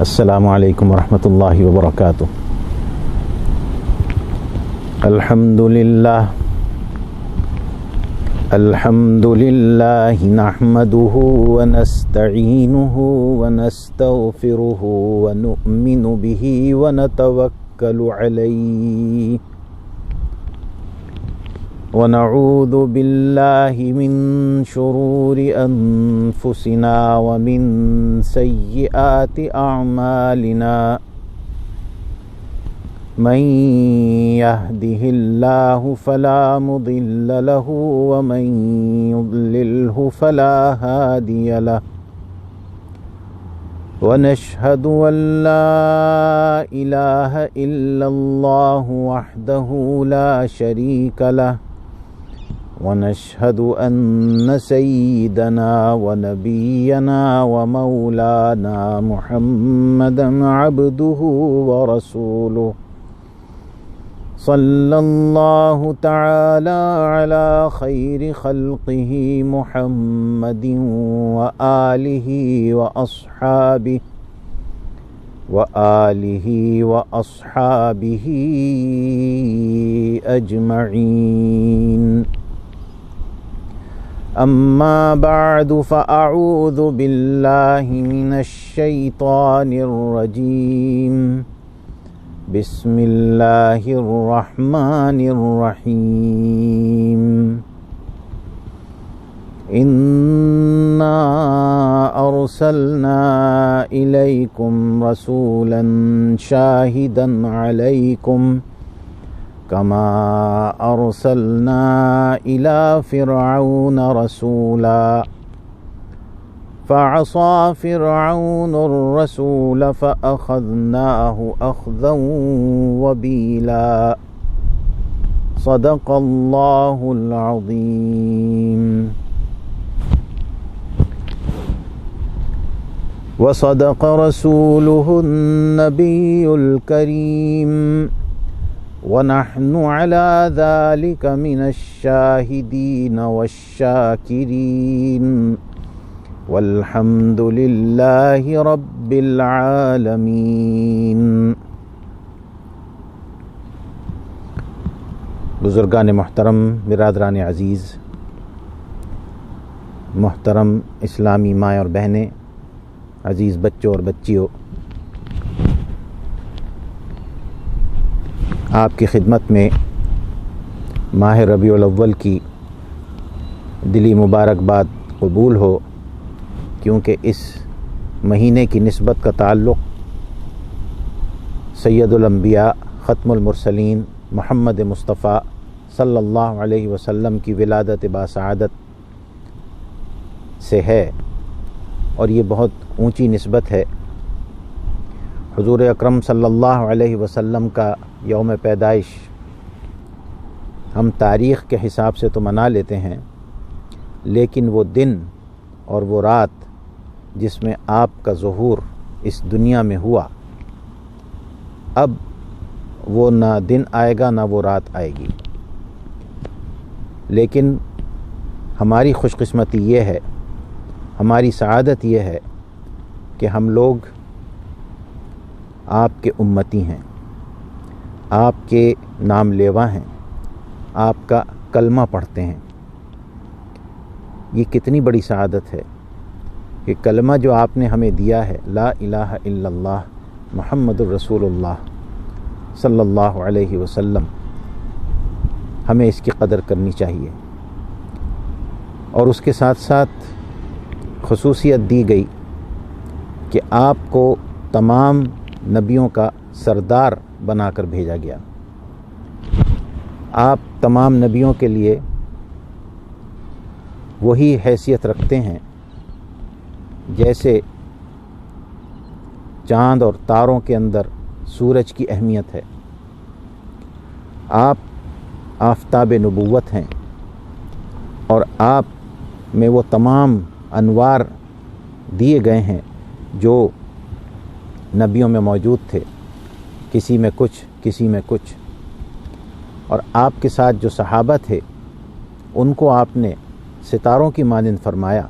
السلام علیکم ورحمۃ اللہ وبرکاتہ۔ الحمد للہ نحمده ونستعینه ونستغفره ونؤمن به ونتوکل علیہ ونعوذ باللہ من شرور انفسنا ومن سیئات اعمالنا من يهده الله فلا مضل له ومن يضلله فلا هادي له ونشهد أن لا إله إلا الله وحده لا شريك له ونشهد أن سيدنا ونبينا ومولانا محمدا عبده ورسوله صلى الله تعالى على خير خلقه محمد وآله أجمعين. أما بعد فأعوذ بالله من الشيطان الرجيم. بسم اللہ الرحمن الرحیم. انا ارسلنا الیکم رسولا شاہدا علیکم کما ارسلنا الی فرعون رسولا فعصى فرعون الرسول فأخذناه أخذا وبيلا. صدق الله العظيم. وصدق رسوله النبي الكريم ونحن على ذلك من الشاهدين والشاكرين والحمد للہ رب العالمین. بزرگان محترم، برادران عزیز، محترم اسلامی مائیں اور بہنیں، عزیز بچوں اور بچیوں، آپ کی خدمت میں ماہ ربیع الاول کی دلی مبارکباد قبول ہو، کیونکہ اس مہینے کی نسبت کا تعلق سید الانبیاء ختم المرسلین محمد مصطفیٰ صلی اللہ علیہ وسلم کی ولادت باسعادت سے ہے، اور یہ بہت اونچی نسبت ہے. حضور اکرم صلی اللہ علیہ وسلم کا یوم پیدائش ہم تاریخ کے حساب سے تو منا لیتے ہیں، لیکن وہ دن اور وہ رات جس میں آپ کا ظہور اس دنیا میں ہوا، اب وہ نہ دن آئے گا نہ وہ رات آئے گی. لیکن ہماری خوش قسمتی یہ ہے، ہماری سعادت یہ ہے کہ ہم لوگ آپ کے امتی ہیں، آپ کے نام لیوا ہیں، آپ کا کلمہ پڑھتے ہیں. یہ کتنی بڑی سعادت ہے کہ کلمہ جو آپ نے ہمیں دیا ہے، لا الہ الا اللہ محمد الرسول اللہ صلی اللہ علیہ وسلم، ہمیں اس کی قدر کرنی چاہیے. اور اس کے ساتھ ساتھ خصوصیت دی گئی کہ آپ کو تمام نبیوں کا سردار بنا کر بھیجا گیا. آپ تمام نبیوں کے لیے وہی حیثیت رکھتے ہیں جیسے چاند اور تاروں کے اندر سورج کی اہمیت ہے. آپ آفتاب نبوت ہیں، اور آپ میں وہ تمام انوار دیے گئے ہیں جو نبیوں میں موجود تھے، کسی میں کچھ کسی میں کچھ. اور آپ کے ساتھ جو صحابہ تھے ان کو آپ نے ستاروں کی مانند فرمایا،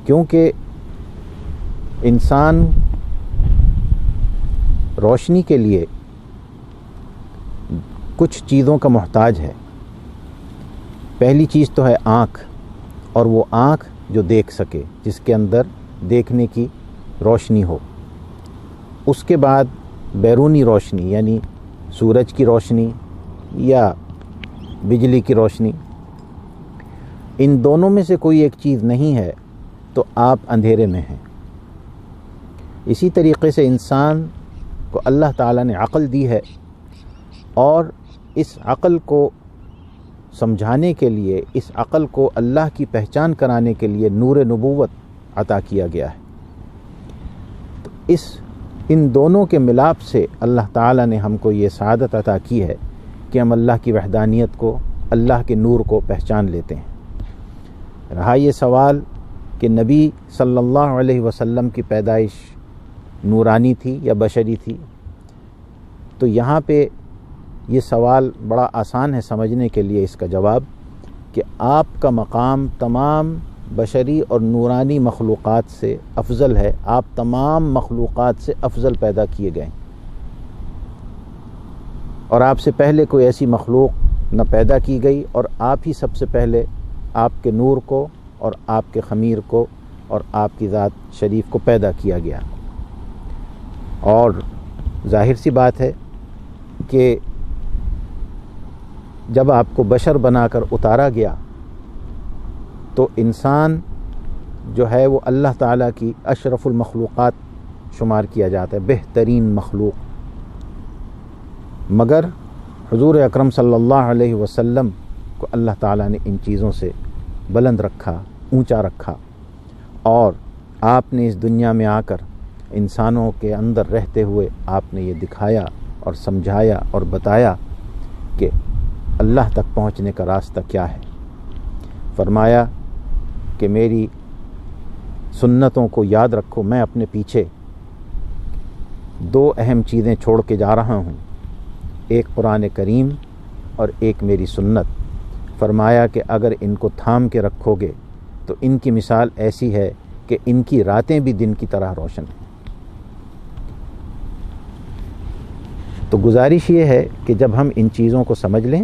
کیونکہ انسان روشنی کے لیے کچھ چیزوں کا محتاج ہے. پہلی چیز تو ہے آنکھ، اور وہ آنکھ جو دیکھ سکے، جس کے اندر دیکھنے کی روشنی ہو. اس کے بعد بیرونی روشنی یعنی سورج کی روشنی یا بجلی کی روشنی. ان دونوں میں سے کوئی ایک چیز نہیں ہے تو آپ اندھیرے میں ہیں. اسی طریقے سے انسان کو اللہ تعالیٰ نے عقل دی ہے، اور اس عقل کو سمجھانے کے لیے، اس عقل کو اللہ کی پہچان کرانے کے لیے نور نبوت عطا کیا گیا ہے. تو ان دونوں کے ملاپ سے اللہ تعالیٰ نے ہم کو یہ سعادت عطا کی ہے کہ ہم اللہ کی وحدانیت کو، اللہ کے نور کو پہچان لیتے ہیں. رہا یہ سوال کہ نبی صلی اللہ علیہ وسلم کی پیدائش نورانی تھی یا بشری تھی، تو یہاں پہ یہ سوال بڑا آسان ہے سمجھنے کے لیے. اس کا جواب کہ آپ کا مقام تمام بشری اور نورانی مخلوقات سے افضل ہے. آپ تمام مخلوقات سے افضل پیدا کیے گئے، اور آپ سے پہلے کوئی ایسی مخلوق نہ پیدا کی گئی، اور آپ ہی سب سے پہلے آپ کے نور کو اور آپ کے خمیر کو اور آپ کی ذات شریف کو پیدا کیا گیا. اور ظاہر سی بات ہے کہ جب آپ کو بشر بنا کر اتارا گیا تو انسان جو ہے وہ اللہ تعالیٰ کی اشرف المخلوقات شمار کیا جاتا ہے، بہترین مخلوق. مگر حضور اکرم صلی اللہ علیہ وسلم کو اللہ تعالیٰ نے ان چیزوں سے بلند رکھا، اونچا رکھا، اور آپ نے اس دنیا میں آ کر انسانوں کے اندر رہتے ہوئے آپ نے یہ دکھایا اور سمجھایا اور بتایا کہ اللہ تک پہنچنے کا راستہ کیا ہے. فرمایا کہ میری سنتوں کو یاد رکھو. میں اپنے پیچھے دو اہم چیزیں چھوڑ کے جا رہا ہوں، ایک قرآن کریم اور ایک میری سنت. فرمایا کہ اگر ان کو تھام کے رکھو گے تو ان کی مثال ایسی ہے کہ ان کی راتیں بھی دن کی طرح روشن ہیں. تو گزارش یہ ہے کہ جب ہم ان چیزوں کو سمجھ لیں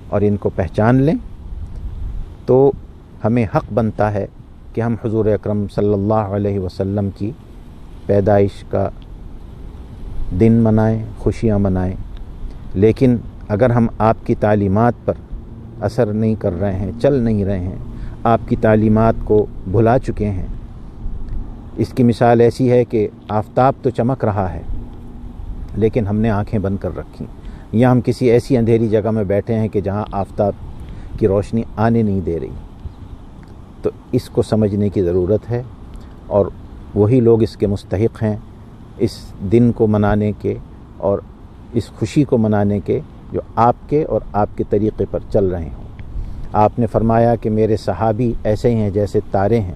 اور ان کو پہچان لیں تو ہمیں حق بنتا ہے کہ ہم حضور اکرم صلی اللہ علیہ وسلم کی پیدائش کا دن منائیں، خوشیاں منائیں. لیکن اگر ہم آپ کی تعلیمات پر اثر نہیں کر رہے ہیں، چل نہیں رہے ہیں، آپ کی تعلیمات کو بھلا چکے ہیں، اس کی مثال ایسی ہے کہ آفتاب تو چمک رہا ہے لیکن ہم نے آنکھیں بند کر رکھی، یا ہم کسی ایسی اندھیری جگہ میں بیٹھے ہیں کہ جہاں آفتاب کی روشنی آنے نہیں دے رہی. تو اس کو سمجھنے کی ضرورت ہے، اور وہی لوگ اس کے مستحق ہیں، اس دن کو منانے کے اور اس خوشی کو منانے کے جو آپ کے اور آپ کے طریقے پر چل رہے ہوں. آپ نے فرمایا کہ میرے صحابی ایسے ہی ہیں جیسے تارے ہیں.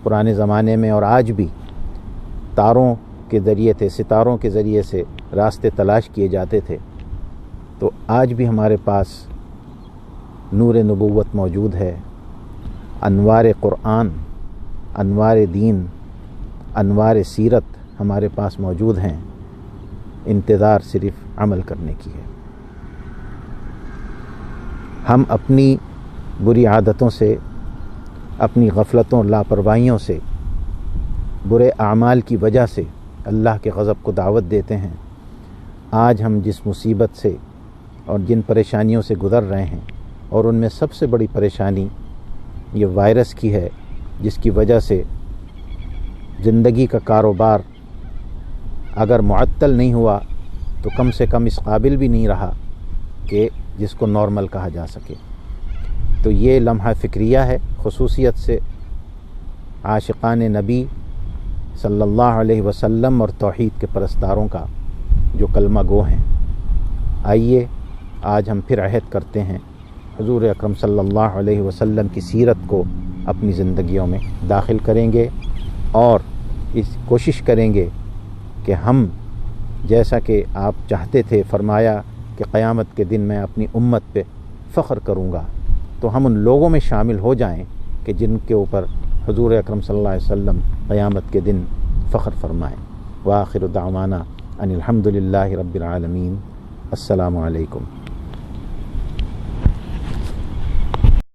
پرانے زمانے میں اور آج بھی تاروں کے ذریعے تھے، ستاروں کے ذریعے سے راستے تلاش کیے جاتے تھے. تو آج بھی ہمارے پاس نور نبوت موجود ہے، انوار قرآن، انوار دین، انوار سیرت ہمارے پاس موجود ہیں. انتظار صرف عمل کرنے کی ہے. ہم اپنی بری عادتوں سے، اپنی غفلتوں، لاپرواہیوں سے، برے اعمال کی وجہ سے اللہ کے غضب کو دعوت دیتے ہیں. آج ہم جس مصیبت سے اور جن پریشانیوں سے گزر رہے ہیں، اور ان میں سب سے بڑی پریشانی یہ وائرس کی ہے، جس کی وجہ سے زندگی کا کاروبار اگر معطل نہیں ہوا تو کم سے کم اس قابل بھی نہیں رہا کہ جس کو نارمل کہا جا سکے. تو یہ لمحہ فکریہ ہے، خصوصیت سے عاشقان نبی صلی اللہ علیہ وسلم اور توحید کے پرستاروں کا جو کلمہ گو ہیں. آئیے آج ہم پھر عہد کرتے ہیں حضور اکرم صلی اللہ علیہ وسلم کی سیرت کو اپنی زندگیوں میں داخل کریں گے، اور اس کوشش کریں گے کہ ہم جیسا کہ آپ چاہتے تھے، فرمایا کہ قیامت کے دن میں اپنی امت پہ فخر کروں گا، تو ہم ان لوگوں میں شامل ہو جائیں کہ جن کے اوپر حضور اکرم صلی اللہ علیہ وسلم قیامت کے دن فخر فرمائیں۔ وآخر دعوانا ان الحمد للہ رب العالمین۔ السلام علیکم۔